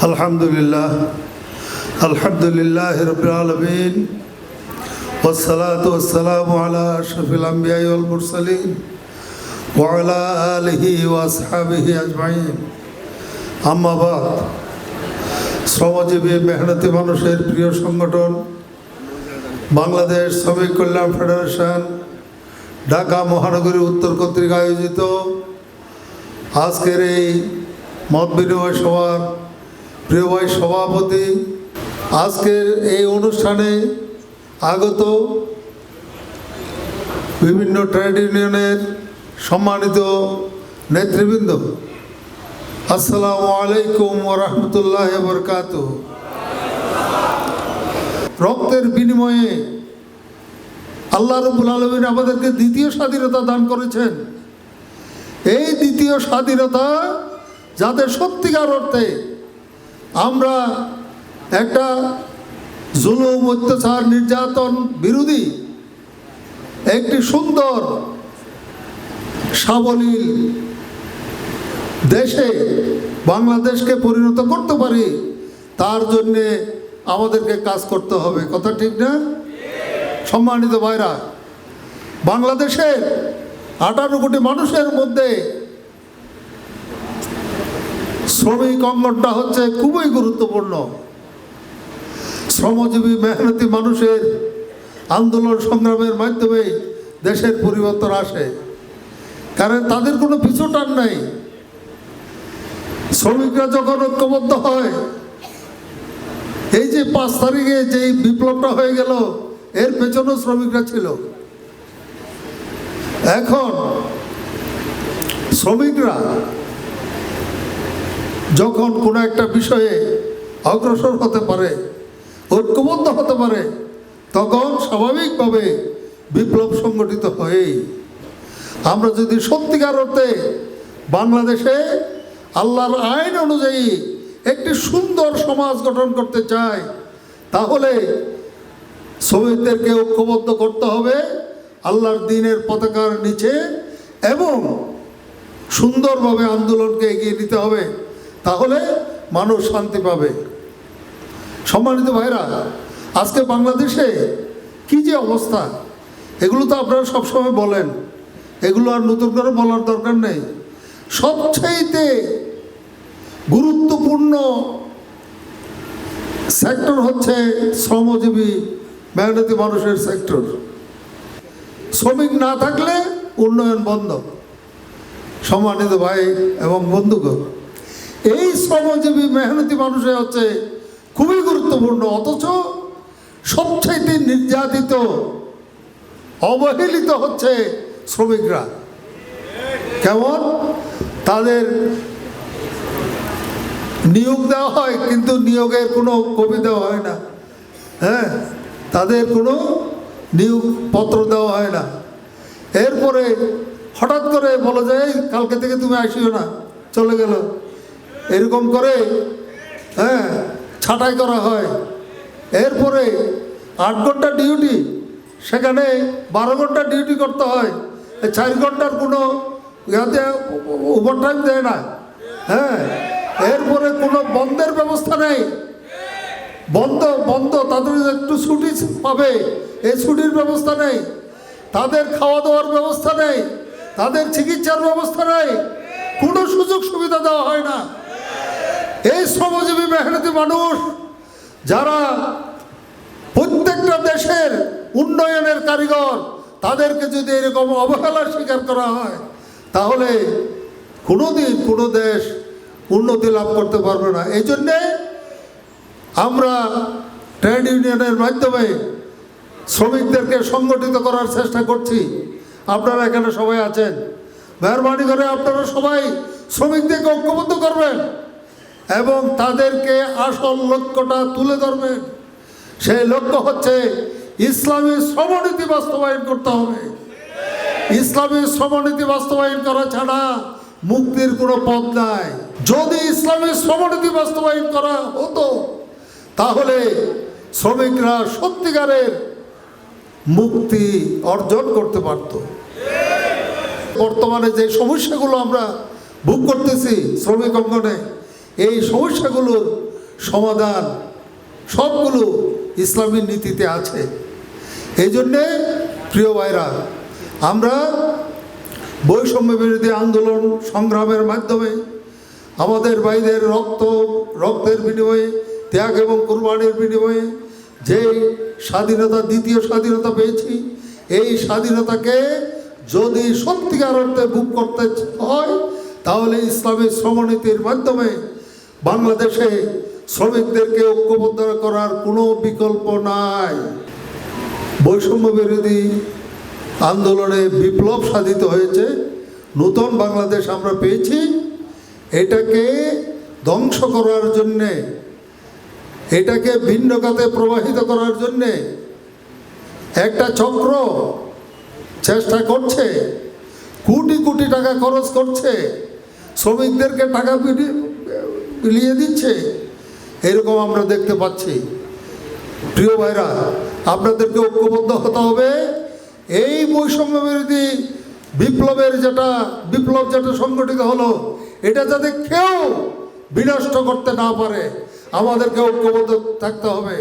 আলহামদুলিল্লাহ রাব্বিল আলামিন ওয়াসসালাতু ওয়াসসালামু আলা আশরাফিল আমবিয়া ওয়াল মুরসালিন ওয়া আলা আলিহি ওয়া আসহাবিহি আজমাইন। আম্মা বাদ। শ্রমজীবী মেহনতি মানুষের প্রিয় সংগঠন বাংলাদেশ শ্রমিক কল্যাণ ফেডারেশন ঢাকা মহানগরী উত্তর কর্তৃক আয়োজিত আজকের এই মত বিনিময় সভার প্রিয় ভাই সভাপতি, আজকের এই অনুষ্ঠানে আগত বিভিন্ন ট্রেড ইউনিয়নের সম্মানিত নেতৃবৃন্দ, আসসালামু আলাইকুম ওয়া রাহমাতুল্লাহি ওয়া বারাকাতুহু। রক্তের বিনিময়ে আল্লাহ রাব্বুল আলামিন আমাদেরকে দ্বিতীয় স্বাধীনতা দান করেছেন। এই দ্বিতীয় স্বাধীনতা যাতে সত্যিকার অর্থে আমরা একটা জুলুম, অত্যাচার, নির্যাতন বিরোধী একটি সুন্দর সাবলীল দেশে বাংলাদেশকে পরিণত করতে পারি, তার জন্যে আমাদেরকে কাজ করতে হবে। কথা ঠিক না? সম্মানিত ভাইরা, বাংলাদেশের 18 কোটি মানুষের মধ্যে শ্রমিক অঙ্গনটা হচ্ছে খুবই গুরুত্বপূর্ণ। শ্রমজীবী মেহনতি মানুষের আন্দোলন সংগ্রামের মাধ্যমে দেশের পরিবর্তন আসে, কারণ তাদের কোনো পিছুটান নাই। শ্রমিকরা যখন ঐক্যবদ্ধ হয়, এই যে 5 তারিখে যেই বিপ্লবটা হয়ে গেল, এর পেছনেও শ্রমিকরা ছিল। এখন শ্রমিকরা যখন কোনো একটা বিষয়ে অগ্রসর হতে পারে, ঐক্যবদ্ধ হতে পারে, তখন স্বাভাবিকভাবে বিপ্লব সংগঠিত হয়েই আমরা যদি সত্যিকার অর্থে বাংলাদেশে আল্লাহর আইন অনুযায়ী একটি সুন্দর সমাজ গঠন করতে চাই, তাহলে শ্রমিকদেরকে ঐক্যবদ্ধ করতে হবে আল্লাহর দ্বীনের পতাকার নিচে এবং সুন্দরভাবে আন্দোলনকে এগিয়ে নিতে হবে, তাহলে মানুষ শান্তি পাবে। সম্মানিত ভাইরা, আজকে বাংলাদেশে কি যে অবস্থা, এগুলো তো আপনারা সবসময় বলেন, এগুলো আর নতুন করে বলার দরকার নেই। সবচেয়ে গুরুত্বপূর্ণ সেক্টর হচ্ছে শ্রমজীবী মেহনতি মানুষের সেক্টর। শ্রমিক না থাকলে উন্নয়ন বন্ধ। সম্মানিত ভাই এবং বন্ধুগণ, এই শ্রমজীবী মেহনতি মানুষের হচ্ছে খুবই গুরুত্বপূর্ণ, অথচ সবচাইতে নির্যাতিত, অবহেলিত হচ্ছে শ্রমিকরা। কেমন? তাদের নিয়োগ দেওয়া হয়, কিন্তু নিয়োগের কোনো কপি দেওয়া হয় না। হ্যাঁ, তাদের কোনো নিয়োগপত্র দেওয়া হয় না। এরপরে হঠাৎ করে বলা যায়, কালকে থেকে তুমি আসিও না, চলে গেল। এরকম করে ছাঁটাই করা হয়। এরপরে 8 ঘন্টা ডিউটি, সেখানে 12 ঘন্টা ডিউটি করতে হয়। 4 ঘন্টার কোনো ইয়াতে ওভারটাইম দেয় না। এরপরে কোনো বন্ধের ব্যবস্থা নেই। বন্ধ তাদের একটু ছুটি পাবে, এই ছুটির ব্যবস্থা নেই। তাদের খাওয়া দাওয়ার ব্যবস্থা নেই, তাদের চিকিৎসার ব্যবস্থা নেই, কোনো সুযোগ সুবিধা দেওয়া হয় না। এই শ্রমজীবী মেহনতি মানুষ যারা প্রত্যেকটা দেশের উন্নয়নের কারিগর, তাদেরকে যদি এরকম অবহেলার শিকার করা হয়, তাহলে কোনোদিন কোনো দেশ উন্নতি লাভ করতে পারবে না। এই জন্যে আমরা ট্রেড ইউনিয়নের মাধ্যমে শ্রমিকদেরকে সংগঠিত করার চেষ্টা করছি। আপনারা এখানে সবাই আছেন, মেহরবানি করে আপনারা সবাই শ্রমিকদেরকে ঐক্যবদ্ধ করবেন এবং তাদেরকে আসল লক্ষ্যটা তুলে ধরবেন। সেই লক্ষ্য হচ্ছে ইসলামী শ্রমনীতি বাস্তবায়ন করতে হবে। ইসলামী শ্রমনীতি বাস্তবায়ন করা ছাড়া মুক্তির কোনো পথ নাই। যদি ইসলামী শ্রমনীতি বাস্তবায়ন করা হতো, তাহলে শ্রমিকরা সত্যিকারের মুক্তি অর্জন করতে পারত। বর্তমানে যে সমস্যাগুলো আমরা ভোগ করতেছি শ্রমিক অঙ্গনে, এই সমস্যাগুলোর সমাধান সবগুলো ইসলামী নীতিতে আছে। এই জন্যে প্রিয় ভাইরা, আমরা বৈষম্য বিরোধী আন্দোলন সংগ্রামের মাধ্যমে আমাদের ভাইদের রক্তের বিনিময়ে, ত্যাগ এবং কুরবানির বিনিময়ে যে স্বাধীনতা, দ্বিতীয় স্বাধীনতা পেয়েছি, এই স্বাধীনতাকে যদি সত্যিকার অর্থে ভোগ করতে হয় তাহলে ইসলামী শ্রমনীতির মাধ্যমে বাংলাদেশে শ্রমিকদেরকে ঐক্যবদ্ধ করার কোনো বিকল্প নাই। বৈষম্য বিরোধী আন্দোলনে বিপ্লব সাধিত হয়েছে, নূতন বাংলাদেশ আমরা পেয়েছি। এটাকে ধ্বংস করার জন্যে, এটাকে ভিন্ন খাতে প্রবাহিত করার জন্যে একটা চক্র চেষ্টা করছে, কোটি কোটি টাকা খরচ করছে, শ্রমিকদেরকে টাকা বিলিয়ে দিচ্ছে, এরকম আমরা দেখতে পাচ্ছি। প্রিয় ভাইরা, আপনাদেরকে ঐক্যবদ্ধ হতে হবে। এই বৈষম্য বিরোধী বিপ্লব যেটা সংগঠিত হলো, এটা যাতে কেউ বিনষ্ট করতে না পারে, আমাদেরকে ঐক্যবদ্ধ থাকতে হবে।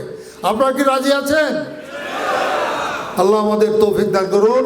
আপনারা কি রাজি আছেন? আল্লাহ আমাদের তৌফিক দান করুন।